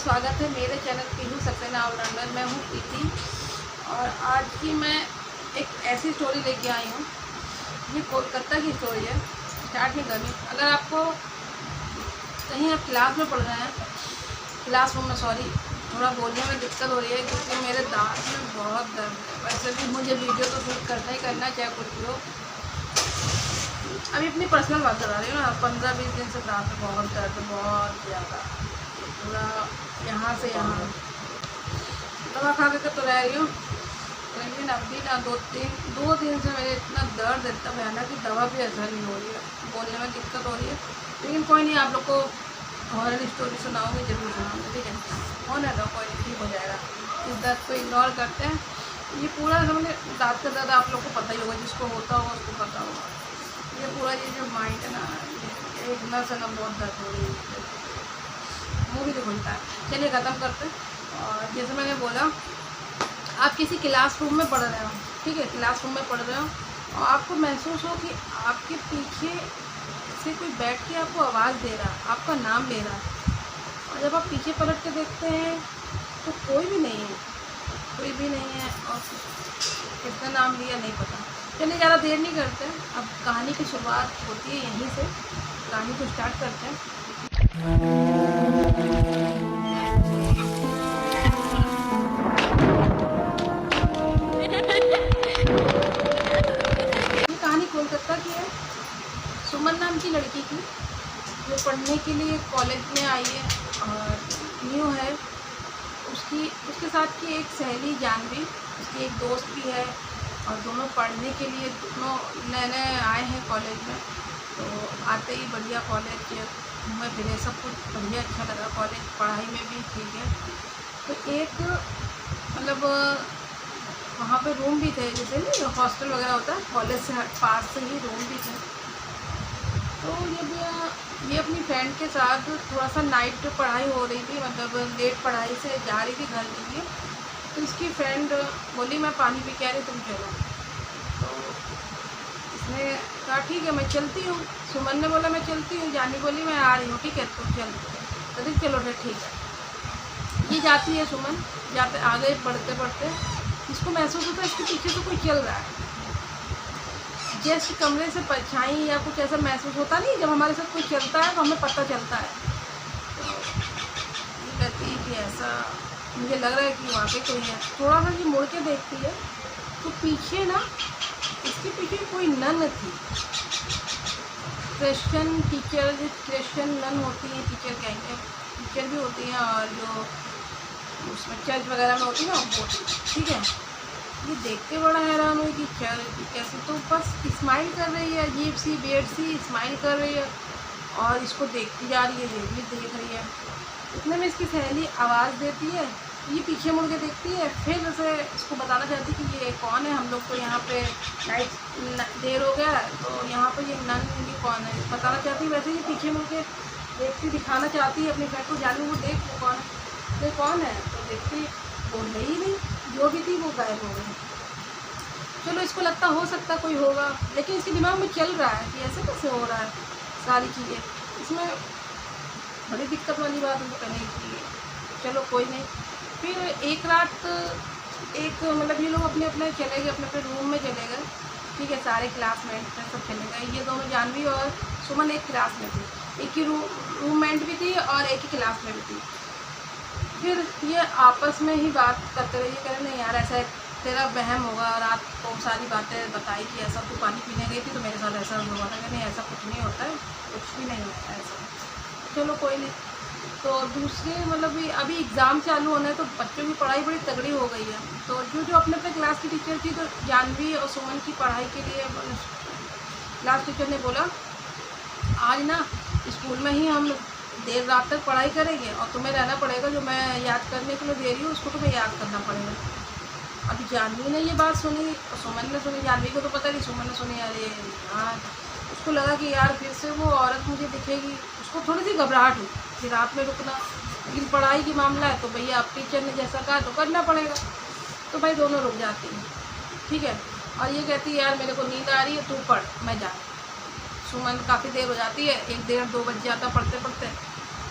स्वागत है मेरे चैनल पीहू सक्सेना ऑलराउंडर। मैं हूँ प्रीति और आज की मैं एक ऐसी स्टोरी लेके आई हूँ। ये कोलकाता की स्टोरी है। स्टार्ट नहीं करनी। अगर आपको कहीं आप क्लास में पढ़ रहे हैं, क्लासरूम में सॉरी, थोड़ा बोलने में दिक्कत हो रही है क्योंकि मेरे दांत में बहुत दर्द है। वैसे भी मुझे वीडियो तो शूट करना ही करना, चाहे कुछ भी हो। अभी अपनी पर्सनल बात करा रही हूँ ना। 15-20 दिन से दांत में बहुत दर्द, बहुत ज़्यादा, पूरा यहाँ से यहाँ। दवा खा के तो रह रही हूँ, लेकिन अभी ना 2 दिन से मेरे इतना दर्द, इतना भयानक कि दवा भी असर नहीं हो रही है, बोलने में दिक्कत हो रही है। लेकिन कोई नहीं, आप लोग को हॉरर स्टोरी सुनाऊंगी, जरूर सुनाऊंगी, ठीक है। होने दो, कोई नहीं, ठीक हो जाएगा। इस दर्द को इग्नोर करते हैं। ये पूरा समझे दांत का दर्द आप लोग को पता ही होगा, जिसको होता होगा उसको पता होगा। ये पूरा ये जो माइंड है ना, एक नर्स है ना, बहुत दर्द हो रही है, मुँह भी तो खुलता है। चलिए ख़त्म करते हैं। और जैसे मैंने बोला, आप किसी क्लासरूम में पढ़ रहे हो, ठीक है, क्लासरूम में पढ़ रहे हो और आपको महसूस हो कि आपके पीछे से कोई बैठ के आपको आवाज़ दे रहा है, आपका नाम ले रहा है। और जब आप पीछे पलट के देखते हैं तो कोई भी नहीं है, कोई भी नहीं है। और किसका नाम लिया नहीं पता। चलिए ज़्यादा देर नहीं करते, अब कहानी की शुरुआत होती है यहीं से। कहानी को स्टार्ट करते हैं। ये कहानी कोलकाता की है, सुमन नाम की लड़की की, जो पढ़ने के लिए कॉलेज में आई है और न्यू है। उसके साथ की एक सहेली जानवी, उसकी एक दोस्त भी है और दोनों पढ़ने के लिए, दोनों नए नए आए हैं कॉलेज में। तो आते ही बढ़िया कॉलेज घूमे फिरे, सब कुछ बढ़िया, अच्छा लगा कॉलेज, पढ़ाई में भी ठीक है। तो एक मतलब वहाँ पे रूम भी थे, जैसे नहीं हॉस्टल वगैरह होता है, कॉलेज से पास से ही रूम भी थे। तो ये अपनी फ्रेंड के साथ थोड़ा सा नाइट पढ़ाई हो रही थी, मतलब लेट पढ़ाई से जा रही थी घर के लिए। तो इसकी फ्रेंड बोली मैं पानी पी के आ रही, तुम चलो। तो इसने कहा ठीक है मैं चलती हूँ। सुमन ने बोला मैं चलती हूँ, जानी बोली मैं आ रही हूँ, ठीक है तो चल। तो चलो फिर ठीक है। ये जाती है सुमन, जाते आगे बढ़ते बढ़ते इसको महसूस होता है इसके पीछे से कोई चल रहा है। जैसे कमरे से परछाई या कुछ ऐसा महसूस होता नहीं, जब हमारे साथ कोई चलता है तो हमें पता चलता है। तो ये कहती है कि ऐसा मुझे लग रहा है कि वहाँ पे कोई है। थोड़ा सा ये मुड़ के देखती है तो पीछे ना, इसके पीछे कोई नन थी, क्रिश्चियन टीचर, जो क्रिश्चियन नन होती है, टीचर कहेंगे, टीचर भी होती हैं और जो उसमें चर्च वगैरह में होती है ना, वो ठीक है। ये देख के बड़ा हैरान हुई कि कैसे, तो बस स्माइल कर रही है, अजीब सी वियर्ड सी स्माइल कर रही है और इसको देखती जा रही है, ये भी देख रही है। इतने में इसकी सहेली आवाज़ देती है, ये पीछे मुड़ के देखती है, फिर जैसे इसको बताना चाहती है कि ये कौन है, हम लोग को यहाँ पे नाइट देर हो गया है, तो यहाँ पे ये नन, ये कौन है बताना चाहती है। वैसे ये पीछे मुड़ के देखती, दिखाना चाहती है अपनी फ्रेंड को, जानू वो देख वो कौन है, ये कौन है। तो देखती वो है ही नहीं, जो भी थी वो गायब हो गई। चलो इसको लगता हो सकता कोई होगा, लेकिन इसके दिमाग में चल रहा है कि ऐसे कैसे हो रहा है सारी चीज़ें। इसमें बड़ी दिक्कत वाली बात उनको करने की। चलो कोई नहीं। फिर एक रात एक मतलब ये लोग अपने अपने चले गए, अपने अपने रूम में चले गए, ठीक है, सारे क्लासमेट सब चले गए। ये दोनों जानवी और सुमन एक क्लास में थी, एक ही रूममेट भी थी और एक ही क्लास में भी थी। फिर ये आपस में ही बात करते रहे, कह रहे नहीं यार ऐसा तेरा वहम होगा, रात को सारी बातें बताई कि ऐसा तू पानी पीने गई थी तो मेरे साथ ऐसा हुआ था। नहीं ऐसा कुछ नहीं होता है, कुछ भी नहीं होता है ऐसा। चलो कोई नहीं। तो दूसरे मतलब अभी एग्ज़ाम चालू होने हैं, तो बच्चों की पढ़ाई बड़ी तगड़ी हो गई है। तो जो अपने अपने क्लास की टीचर थी, तो जानवी और सुमन की पढ़ाई के लिए क्लास टीचर ने बोला आज ना स्कूल में ही हम देर रात तक पढ़ाई करेंगे और तुम्हें रहना पड़ेगा, जो मैं याद करने के लिए दे रही हूँ उसको तुम्हें याद करना पड़ेगा। अभी जानवी ने ये बात सुनी और सुमन ने सुनी, जानवी को तो पता नहीं, सुमन ने सुनी। अरे हाँ, उसको लगा कि यार फिर से वो औरत मुझे दिखेगी। उसको थोड़ी सी घबराहट हुई कि रात में रुकना, लेकिन पढ़ाई की मामला है तो भैया अब टीचर ने जैसा कहा तो करना पड़ेगा। तो भाई दोनों रुक जाती हैं, ठीक है। और ये कहती है यार मेरे को नींद आ रही है, तू पढ़ मैं जा। सुमन काफ़ी देर हो जाती है, 1 डेढ़ 2 बज जाता पढ़ते पढ़ते।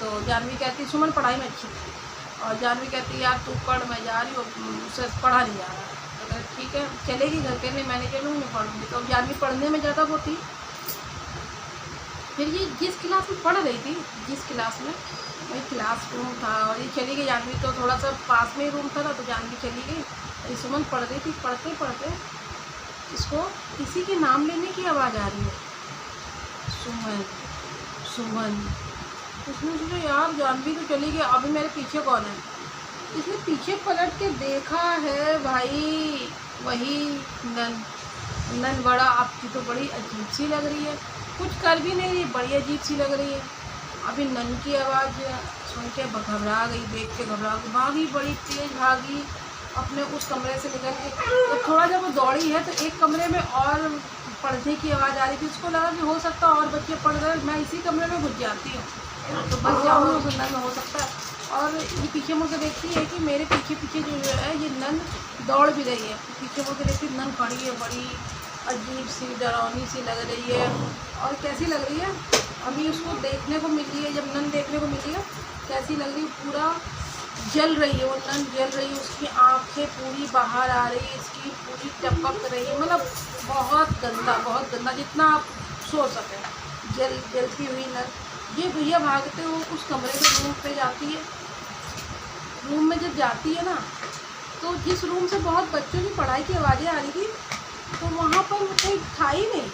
तो जानवी कहती सुमन पढ़ाई में अच्छी थी, और जानवी कहती है यार तू पढ़, मैं जा रही हूँ, उससे पढ़ा नहीं जा रहा है। तो कहते ठीक है चलेगी घर के, नहीं मैंने चलूँगी, मैं पढ़ूँगी। तो अब जानवी पढ़ने में ज़्यादा वो थी। फिर ये जिस क्लास में पढ़ रही थी, जिस क्लास में, वही क्लासरूम था और ये चली गई जानवी। तो थोड़ा सा पास में ही रूम था ना, तो जानवी चली गई। ये सुमन पढ़ रही थी, पढ़ते पढ़ते इसको किसी के नाम लेने की आवाज़ आ रही है, सुमन सुमन। उसने सोचा यार जानवी तो चली गई, अभी मेरे पीछे कौन है। इसने पीछे पलट के देखा है भाई, वही नन। नन बड़ा आपकी तो बड़ी अजीब सी लग रही है, कुछ कर भी नहीं रही, बड़ी अजीब सी लग रही है। अभी नन की आवाज़ सुन के घबरा गई, देख के घबरा गई, भागी, बड़ी तेज़ भागी अपने उस कमरे से निकल के। तो थोड़ा जब वो दौड़ी है तो एक कमरे में और पढ़ने की आवाज़ आ रही थी। उसको लगा कि हो सकता है और बच्चे पढ़ रहे, मैं इसी कमरे में घुस जाती हूँ तो बच जाऊँगी उस अंदर में, हो सकता है। और ये पीछे मुड़ के देखती है कि मेरे पीछे पीछे जो है ये नन दौड़ भी रही है। पीछे मुड़ के देखती नन खड़ी है, बड़ी अजीब सी डरावनी सी लग रही है। और कैसी लग रही है, अभी उसको देखने को मिली है, जब नन देखने को मिली है कैसी लग रही है, पूरा जल रही है वो नन, जल रही है। उसकी आंखें पूरी बाहर आ रही है, इसकी पूरी टपक रही है, मतलब बहुत गंदा, बहुत गंदा, जितना आप सोच सकें। जलती हुई नन। ये भैया भागते हुए उस कमरे के रूम पे जाती है। रूम में जब जाती है ना, तो जिस रूम से बहुत बच्चों की पढ़ाई की आवाज़ें आ रही थी, तो वहाँ पर कोई था ही नहीं।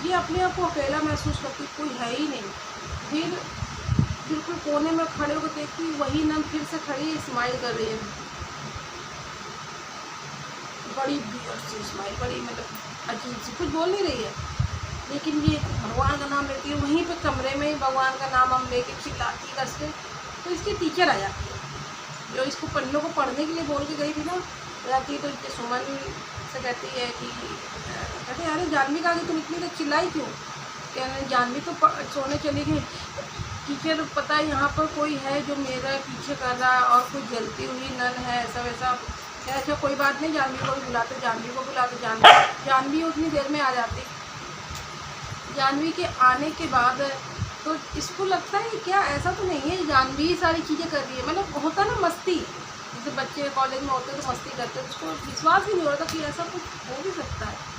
ये अपने आप को अकेला महसूस करती, कोई है ही नहीं। फिर बिल्कुल कोने में खड़े होकर देखती, वही नन फिर से खड़ी है, स्माइल कर रही है, बड़ी बियर सी स्माइल, बड़ी मतलब अजीब सी, कुछ बोल नहीं रही है, लेकिन ये भगवान का नाम लेती है। वहीं पे कमरे में ही भगवान का नाम हम लेके चिल्लाती कस के। तो इसकी टीचर आ जाती है, जो इसको पन्नों को पढ़ने के लिए बोल के गई थी ना, जाती। तो सुमन से कहती है कि कहते अरे जानवी का आगे तुम इतनी देर चिल्लाई क्यों। कहने जानवी तो सोने चली गई। टीचर पता है यहाँ पर कोई है जो मेरा पीछे कर रहा है और कोई जलती हुई नन है, ऐसा वैसा। अच्छा कोई बात नहीं, जानवी को भी बुलाते, जानवी को बुलाते। जानवी उतनी देर में आ जाती। जानवी के आने के बाद तो इसको लगता है क्या ऐसा तो नहीं है जानवी ही सारी चीज़ें कर रही है, मतलब होता ना मस्ती, जैसे बच्चे कॉलेज में होते हैं तो मस्ती करते हैं, उसको विश्वास ही नहीं हो रहा था कि ऐसा कुछ हो भी सकता है।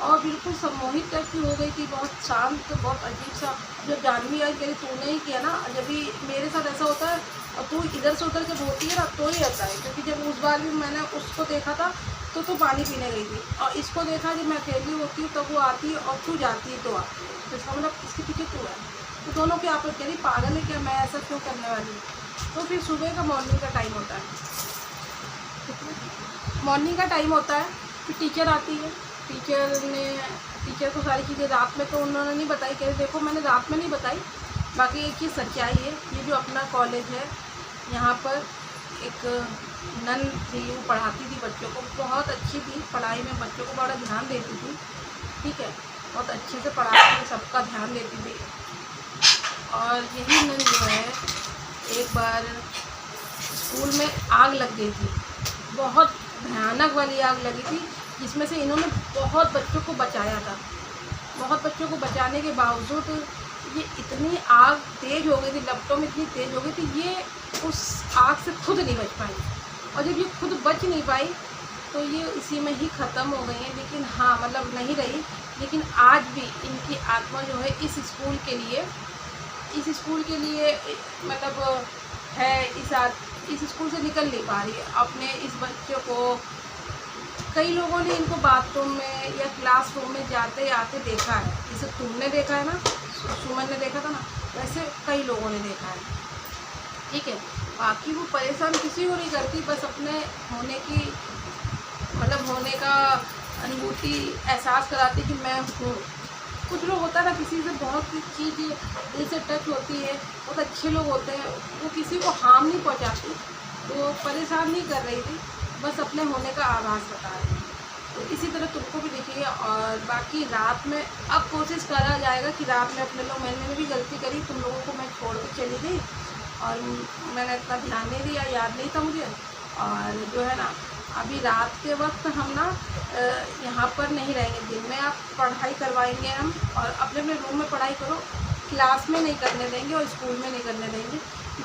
और बिल्कुल सम्मोहित टाइप की हो गई थी, बहुत शांत, बहुत अजीब सा। जब जानवी आई कह तूने ही किया ना, जब भी मेरे साथ ऐसा होता है और तू इधर से उधर जब होती है ना तो ही आता है। क्योंकि जब उस बार भी मैंने उसको देखा था तो तू पानी पीने गई थी, और इसको देखा जब मैं अकेली होती हूँ तब वो आती है और तू जाती है तो आती है, तो इसका मतलब इसके पीछे तू है। तो दोनों के आप कह रही पागल है क्या, मैं ऐसा क्यों करने वाली हूँ। तो फिर सुबह का मॉर्निंग का टाइम होता है, मॉर्निंग का टाइम होता है, फिर टीचर आती है। टीचर को सारी चीज़ें रात में तो उन्होंने नहीं बताई, कह देखो मैंने रात में नहीं बताई, बाकी एक चीज़ सच्चाई है, ये जो अपना कॉलेज है यहाँ पर एक नन थी, वो पढ़ाती थी बच्चों को, बहुत अच्छी थी पढ़ाई में, बच्चों को बड़ा ध्यान देती थी, ठीक है, बहुत अच्छे से पढ़ाती थी, सबका ध्यान देती थी। और यही नन जो है एक बार स्कूल में आग लग गई थी, बहुत भयानक वाली आग लगी थी, जिसमें से इन्होंने बहुत बच्चों को बचाया था। बहुत बच्चों को बचाने के बावजूद ये इतनी आग तेज़ हो गई थी, लपटों में इतनी तेज़ हो गई थी, ये उस आग से खुद नहीं बच पाई। और जब ये खुद बच नहीं पाई तो ये इसी में ही ख़त्म हो गई हैं। लेकिन हाँ मतलब नहीं रही, लेकिन आज भी इनकी आत्मा जो है इस स्कूल के लिए मतलब है, इस स्कूल से निकल नहीं पा रही है। अपने इस बच्चे को कई लोगों ने इनको बाथरूम में या क्लासरूम में जाते आते देखा है, जैसे तुमने देखा है ना, सुमन ने देखा था ना, वैसे कई लोगों ने देखा है, ठीक है। बाकी वो परेशान किसी को नहीं करती, बस अपने होने की मतलब होने का अनुभूति एहसास कराती कि मैं हूँ। कुछ लोग होता है ना, किसी से बहुत सी चीज़ दिल से टच होती है, बहुत अच्छे लोग होते हैं, वो किसी को हार्म नहीं पहुँचाती, तो परेशान नहीं कर रही थी, बस अपने होने का आभास बता रही थी। तो इसी तरह तुमको भी दिखिए। और बाकी रात में अब कोशिश करा जाएगा कि रात में अपने लोग, मैंने भी गलती करी, तुम लोगों को मैं छोड़ के चली गई और मैंने इतना ध्यान नहीं दिया, याद नहीं था मुझे। और जो है ना अभी रात के वक्त हम ना यहाँ पर नहीं रहेंगे, दिन में आप पढ़ाई करवाएंगे हम, और अपने अपने रूम में पढ़ाई करो, क्लास में नहीं करने देंगे और स्कूल में नहीं करने देंगे,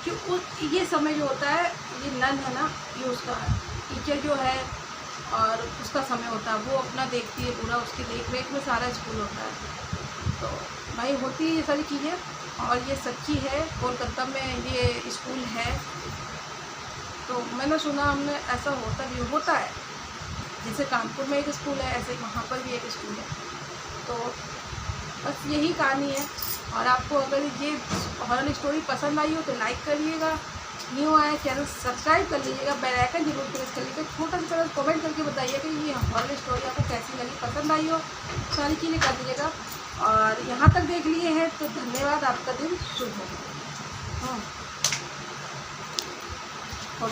क्योंकि ये समय जो होता है ये नन है ना, ये उसका टीचर जो है और उसका समय होता है, वो अपना देखती है पूरा, उसकी देख रेख में सारा स्कूल होता है। तो भाई होती है ये सारी चीज़ें और ये सच्ची है। कोलकाता में ये स्कूल है, तो मैंने सुना, हमने ऐसा होता है। जैसे कानपुर में एक स्कूल है, ऐसे वहाँ पर भी एक स्कूल है। तो बस यही कहानी है। और आपको अगर ये हॉरर स्टोरी पसंद आई हो तो लाइक करिएगा, न्यू आया चैनल सब्सक्राइब कर लीजिएगा, बेल आइकन जरूर प्रेस कर लीजिएगा। छोटा सा तरह कमेंट करके बताइए कि ये हॉरर स्टोरी आपको कैसी लगी, पसंद आई हो, सारी चीज़ें कर दीजिएगा। और यहाँ तक देख लिए हैं तो धन्यवाद, आपका दिन शुभ हो।